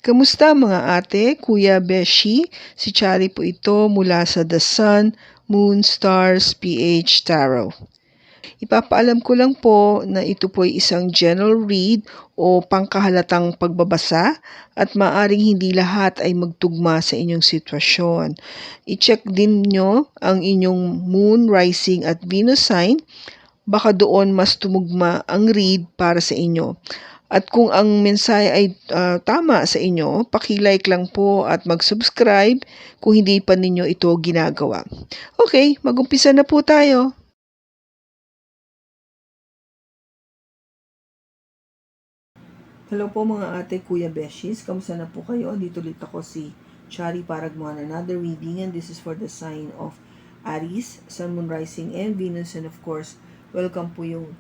Kamusta mga ate, kuya, beshi? Si Chari po ito mula sa The Sun, Moon, Stars, PH Tarot. Ipapaalam ko lang po na ito po ay isang general read o pangkahalatang pagbabasa at maaring hindi lahat ay magtugma sa inyong sitwasyon. I-check din nyo ang inyong Moon, Rising at Venus sign. Baka doon mas tumugma ang read para sa inyo. At kung ang mensahe ay tama sa inyo, paki-like lang po at mag-subscribe kung hindi pa ninyo ito ginagawa. Okay, mag-umpisa na po tayo. Hello po mga ate, kuya, beshies. Kamusta na po kayo? Dito ulit ako si Chari para gumawa ng another reading, and this is for the sign of Aries, Sun, Moon, Rising, and Venus. And of course, welcome po yung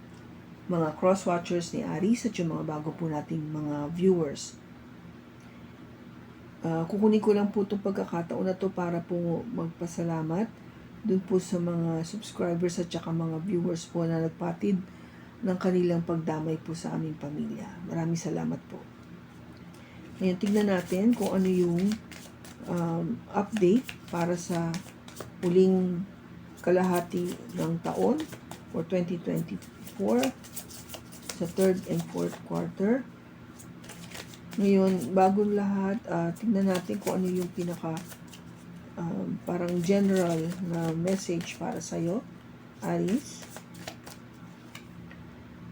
mga cross-watchers ni Aries at yung mga bago po nating mga viewers. Kukunin ko lang po itong pagkakataon na to para po magpasalamat dun po sa mga subscribers at saka mga viewers po na nagpatid ng kanilang pagdamay po sa aming pamilya. Maraming salamat po. Ngayon, tignan natin kung ano yung update para sa uling kalahati ng taon for 2024 sa third and fourth quarter. Ngayon, bagong lahat, tingnan natin kung ano yung pinaka parang general na message para sa'yo, Aries.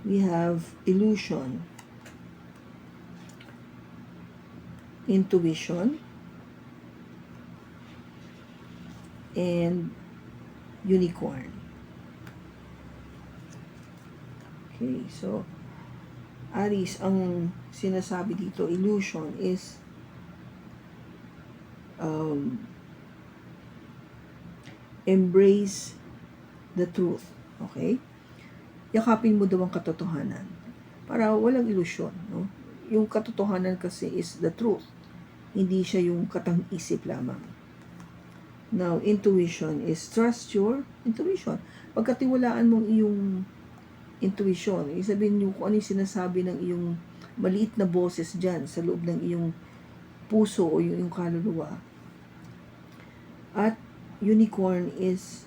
We have illusion, intuition, and unicorn. Okay, so Aries, ang sinasabi dito, illusion is embrace the truth. Okay? Yakapin mo daw ang katotohanan para walang ilusyon. No? Yung katotohanan kasi is the truth. Hindi siya yung katang-isip lamang. Now, intuition is trust your intuition. Pagkatiwalaan mong iyong intuition, isabihin nyo kung ano yung sinasabi ng iyong maliit na boses dyan sa loob ng iyong puso o yung kaluluwa. At unicorn is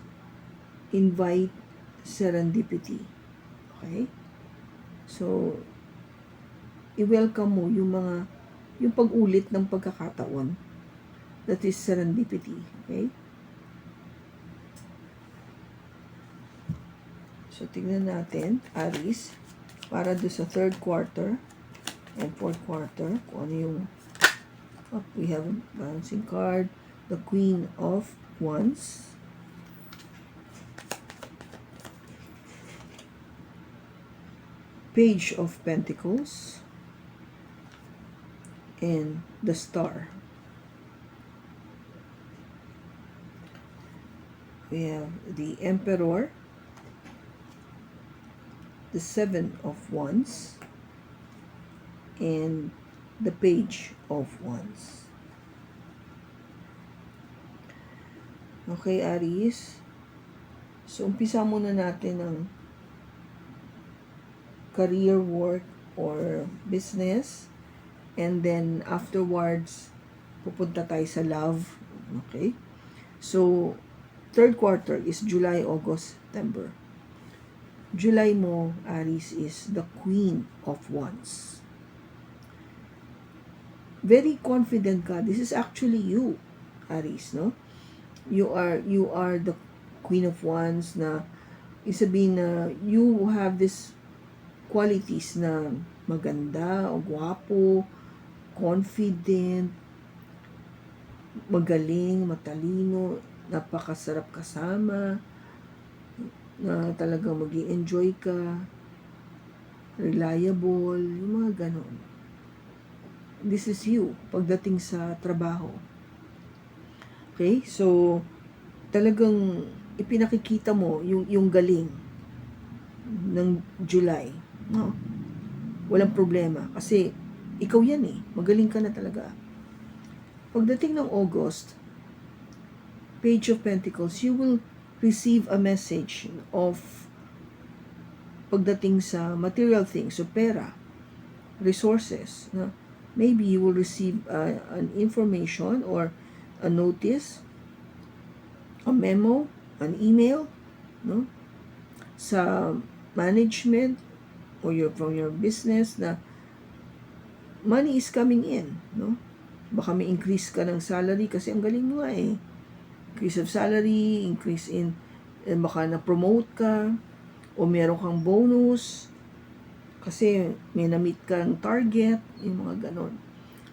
invite serendipity. Okay? So, i-welcome mo yung pag-ulit ng pagkakataon. That is serendipity. Okay? So, tignan natin, Aries, para do sa third quarter and fourth quarter, kung ano yung, we have a bouncing card, the Queen of Wands, Page of Pentacles, and the Star. We have the Emperor, the Seven of Wands, and the Page of Wands. Okay, Aries. So, umpisa muna natin ang career, work, or business. And then, afterwards, pupunta tayo sa love. Okay? So, third quarter is July, August, September. July mo, Aries, is the Queen of Wands. Very confident ka. This is actually you, Aries, no? You are the Queen of Wands na isabihin na you have this qualities na maganda o gwapo, confident, magaling, matalino, napakasarap kasama, na talagang mag-i-enjoy ka, reliable, yung mga ganon. This is you pagdating sa trabaho. Okay? So, talagang ipinakikita mo yung galing ng July. No? Walang problema. Kasi, ikaw yan eh. Magaling ka na talaga. Pagdating ng August, Page of Pentacles, you will receive a message of pagdating sa material things, so pera, resources, no? maybe you will receive an information or a notice, a memo, an email, no, sa management or from your business na money is coming in, no? Baka may increase ka ng salary kasi ang galing mo eh. Increase of salary, increase in, baka na-promote ka, o meron kang bonus, kasi may na-meet kang target, yung mga ganon.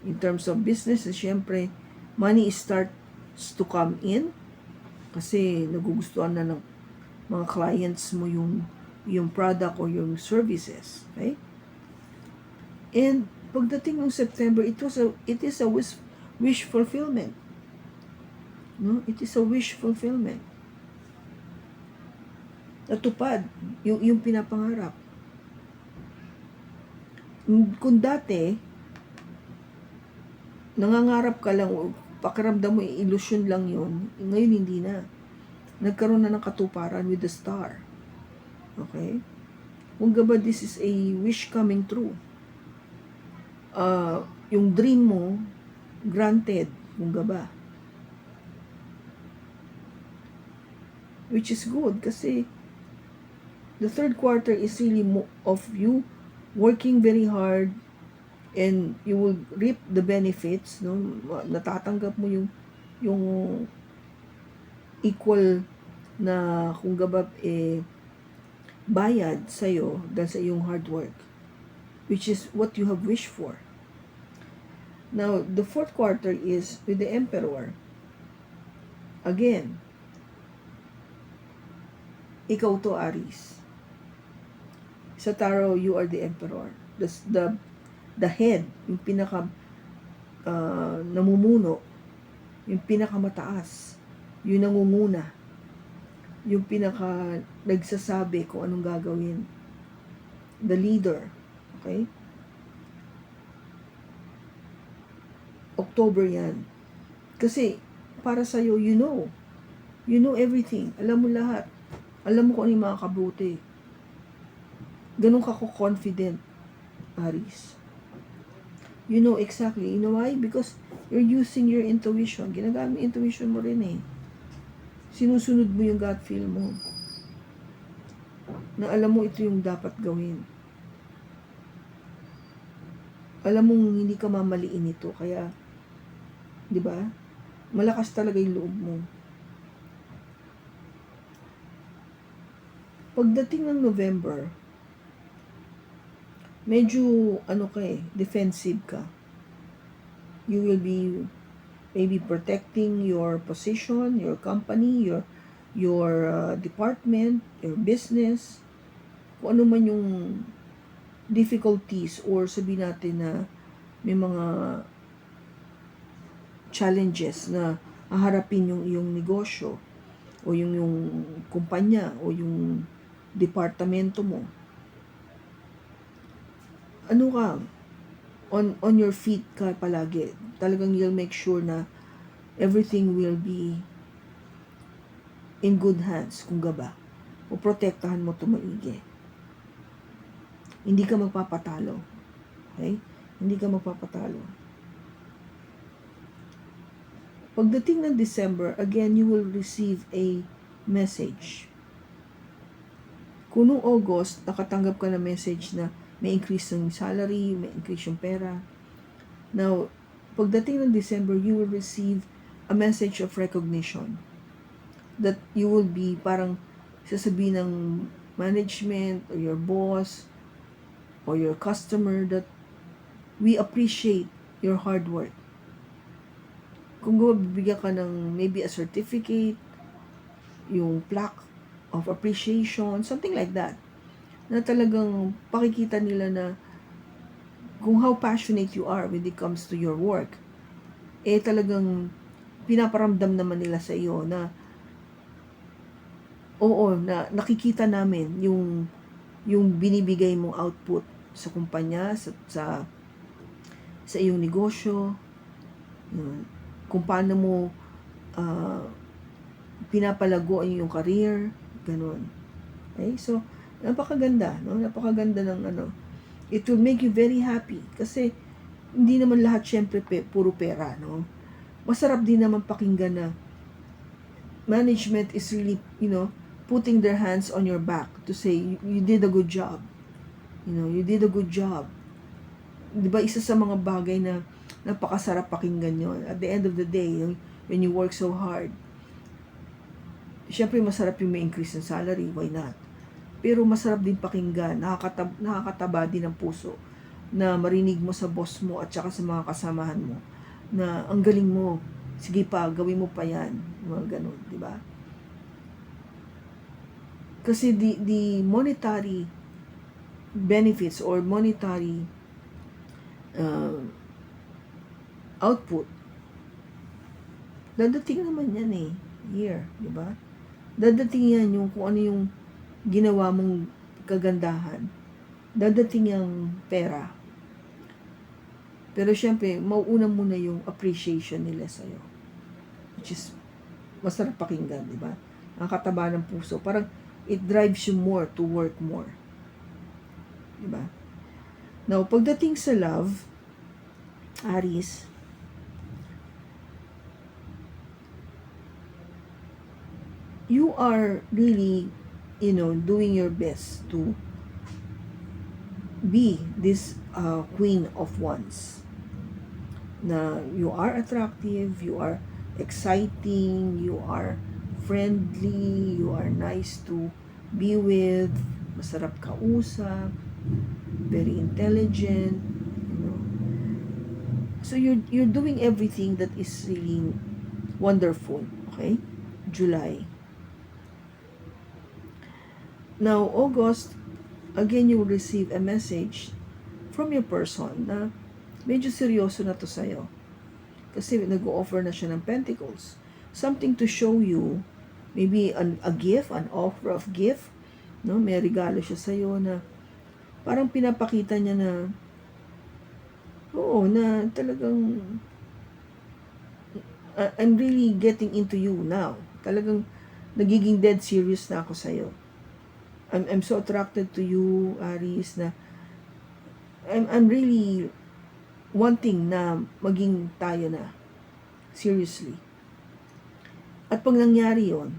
In terms of business, syempre, money starts to come in, kasi nagugustuhan na ng mga clients mo yung product or yung services, okay? And pagdating ng September, it is a wish fulfillment. No? It is a wish fulfillment. Natupad yung pinapangarap. Kung dati, nangangarap ka lang, pakiramdam mo, illusion lang yun, ngayon hindi na. Nagkaroon na ng katuparan with the star. Okay? Kung ba this is a wish coming true. Yung dream mo, granted, kung ba. Which is good kasi the third quarter is really of you working very hard and you will reap the benefits, no? Natatanggap mo yung equal na kung ba bayad sa'yo dahil sa iyong hard work, which is what you have wished for. Now, the fourth quarter is with the Emperor. Again, ikaw to, Aries. Sa tarot, you are the Emperor. The head, yung pinaka namumuno, yung pinakamataas, yung nangunguna, yung pinaka nagsasabi kung anong gagawin. The leader. Okay? October yan. Kasi, para sa'yo, you know everything. Alam mo lahat. Alam mo kung ano yung mga kabuti. Ganun ka ko confident, Aries. You know exactly. You know why? Because you're using your intuition. Ginagamit yung intuition mo rin eh. Sinusunod mo yung gut feel mo. Na alam mo ito yung dapat gawin. Alam mong hindi ka mamaliin ito. Kaya, di ba? Malakas talaga yung loob mo. Pagdating ng November, medyo defensive ka. You will be maybe protecting your position, your company, your department, your business. Kung ano man yung difficulties or sabihin natin na may mga challenges na haharapin yung iyong negosyo o yung kumpanya o yung departamento mo. Ano ka? On your feet ka palagi. Talagang you'll make sure na everything will be in good hands, kung ba. O protektahan mo ito maigi. Hindi ka magpapatalo. Okay? Hindi ka magpapatalo. Pagdating ng December, again, you will receive a message. Kung noong August, nakatanggap ka ng message na may increase ng salary, may increase yung pera. Now, pagdating ng December, you will receive a message of recognition that you will be parang sasabihin ng management or your boss or your customer that we appreciate your hard work. Kung bibigyan ka ng maybe a certificate, yung plaque of appreciation, something like that, na talagang pakikita nila na kung how passionate you are when it comes to your work, talagang pinaparamdam naman nila sa iyo na oo, na nakikita namin yung binibigay mong output sa kumpanya, sa iyong negosyo, kung paano mo pinapalago ang iyong career, ganun. Okay? So, napakaganda, no? Napakaganda ng It will make you very happy kasi hindi naman lahat syempre puro pera, no? Masarap din naman pakinggan na management is really, putting their hands on your back to say, you did a good job. You did a good job. Di ba, isa sa mga bagay na napakasarap pakinggan yun. At the end of the day, when you work so hard, syempre masarap yung may increase ng salary, why not? Pero masarap din pakinggan, nakakataba din ng puso na marinig mo sa boss mo at saka sa mga kasamahan mo na ang galing mo, sige pa, gawin mo pa yan, mga ganun, di ba? Kasi the monetary benefits or monetary output, dadating naman yan here, di ba? Dadating yan yung kung ano yung ginawa mong kagandahan, dadating yung pera. Pero syempre, mauuna muna yung appreciation nila sa'yo. Which is, masarap pakinggan, di ba? Nakakataba ng puso. Parang, it drives you more to work more. Di ba? Now, pagdating sa love, Aries, you are really, doing your best to be this Queen of Wands. Na you are attractive, you are exciting, you are friendly, you are nice to be with, masarap kausap, very intelligent, So you're doing everything that is really wonderful, okay? July. Now, August, again, you will receive a message from your person na medyo seryoso na to sa'yo. Kasi nag-o-offer na siya ng pentacles. Something to show you, maybe a gift, an offer of gift, no? May regalo siya sa'yo na parang pinapakita niya na na talagang I'm really getting into you now. Talagang nagiging dead serious na ako sa'yo. I'm so attracted to you, Aries, na I'm really wanting na maging tayo na. Seriously. At pag nangyari yun,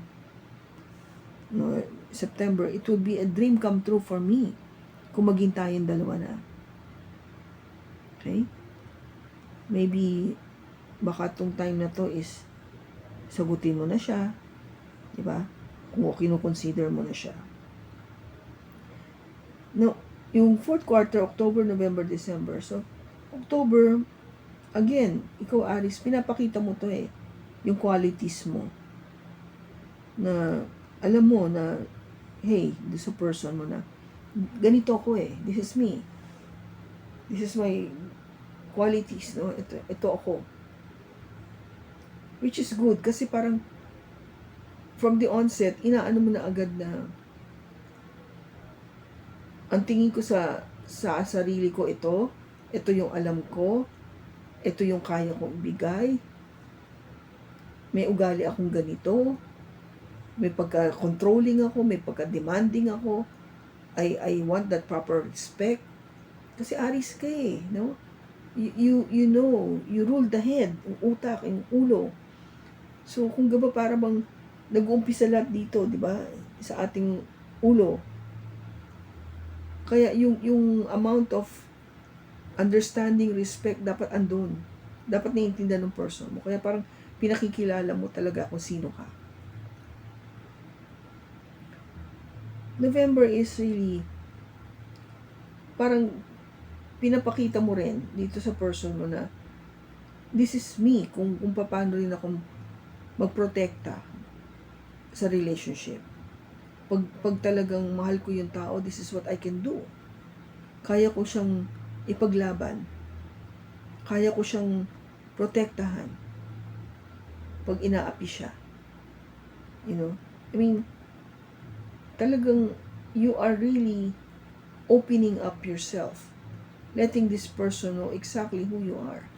September, it will be a dream come true for me kung maging tayong dalawa na. Okay? Maybe, baka tong time na to is sagutin mo na siya. Diba? Kung kinukonsider mo na siya. No, yung fourth quarter, October, November, December. So, October, again, ikaw Aries, pinapakita mo to yung qualities mo. Na, alam mo na, hey, this a person mo na, ganito ako this is me. This is my qualities, no? Ito ako. Which is good, kasi parang, from the onset, inaano mo na agad na, ang tingin ko sa sarili ko ito yung alam ko, ito yung kaya kong ibigay, may ugali akong ganito, may pagka-controlling ako, may pagka-demanding ako, I want that proper respect. Kasi Aries ka no? You know, you rule the head, yung utak, yung ulo. So, kung gaba para bang nag-uumpisa lahat dito, di ba? Sa ating ulo. Kaya yung amount of understanding, respect, dapat andun. Dapat naiintindihan ng person mo. Kaya parang pinakikilala mo talaga kung sino ka. November is really parang pinapakita mo rin dito sa person mo na this is me, kung paano rin ako magprotekta sa relationship. Pag talagang mahal ko yung tao, this is what I can do. Kaya ko siyang ipaglaban. Kaya ko siyang protektahan pag inaapi siya. I mean, talagang you are really opening up yourself. Letting this person know exactly who you are.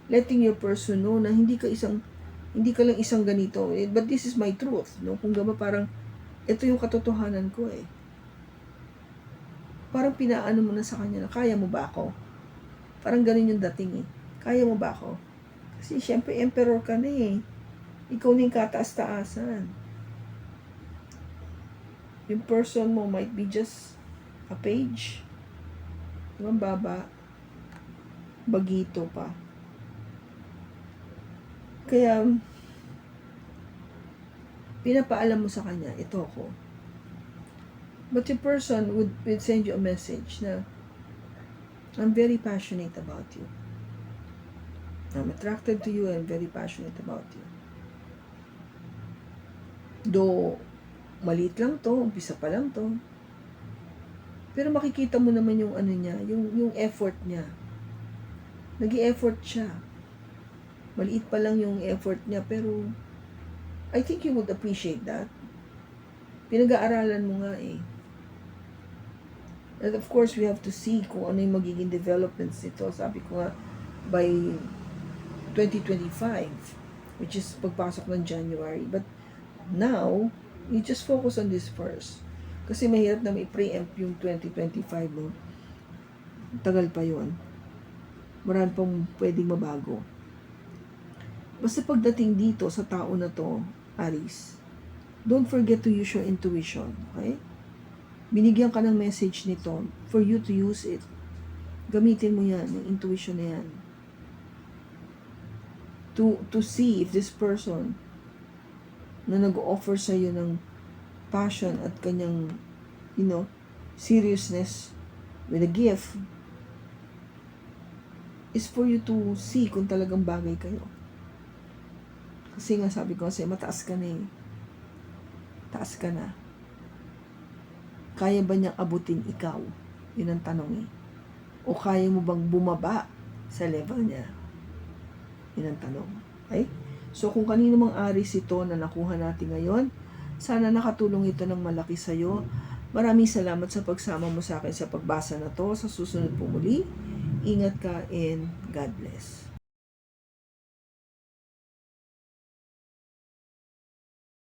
Letting your person know na hindi ka lang isang ganito. But this is my truth. No? Kung gaba parang, ito yung katotohanan ko Parang pinaano mo na sa kanya na, kaya mo ba ako? Parang ganun yung dating eh. Kaya mo ba ako? Kasi syempre emperor ka na eh. Ikaw na yung kataas-taasan. Yung person mo might be just a page. Yung baba. Bagito pa. Kaya, pinapaalam mo sa kanya, ito ako. But the person would send you a message na, I'm very passionate about you. I'm attracted to you and very passionate about you. Though, maliit lang to, umpisa pa lang to. Pero makikita mo naman yung ano niya, yung effort niya. Nag-i-effort siya. Maliit pa lang yung effort niya, pero I think you would appreciate that. Pinag-aaralan mo nga eh. And of course, we have to see kung ano yung magiging developments nito. Sabi ko nga, by 2025, which is pagpasok ng January. But now, you just focus on this first. Kasi mahirap na may preempt yung 2025 mo. Tagal pa yon. Marami pang pwedeng mabago. Basta pagdating dito sa tao na to, Aries, don't forget to use your intuition, okay? Binigyan ka ng message nito for you to use it. Gamitin mo yan, yung intuition na yan. To see if this person na nag-offer sa iyo ng passion at kanyang, seriousness with a gift is for you to see kung talagang bagay kayo. Kasi nga sabi ko kasi mataas ka na eh. Taas ka na. Kaya ba niyang abutin ikaw? Yun ang tanong eh. O kaya mo bang bumaba sa level niya? Yun ang tanong. Okay? So kung kanino mang Aries ito na nakuha natin ngayon, sana nakatulong ito ng malaki sa'yo. Maraming salamat sa pagsama mo sa akin sa pagbasa na to. Sa susunod po muli, ingat ka and God bless.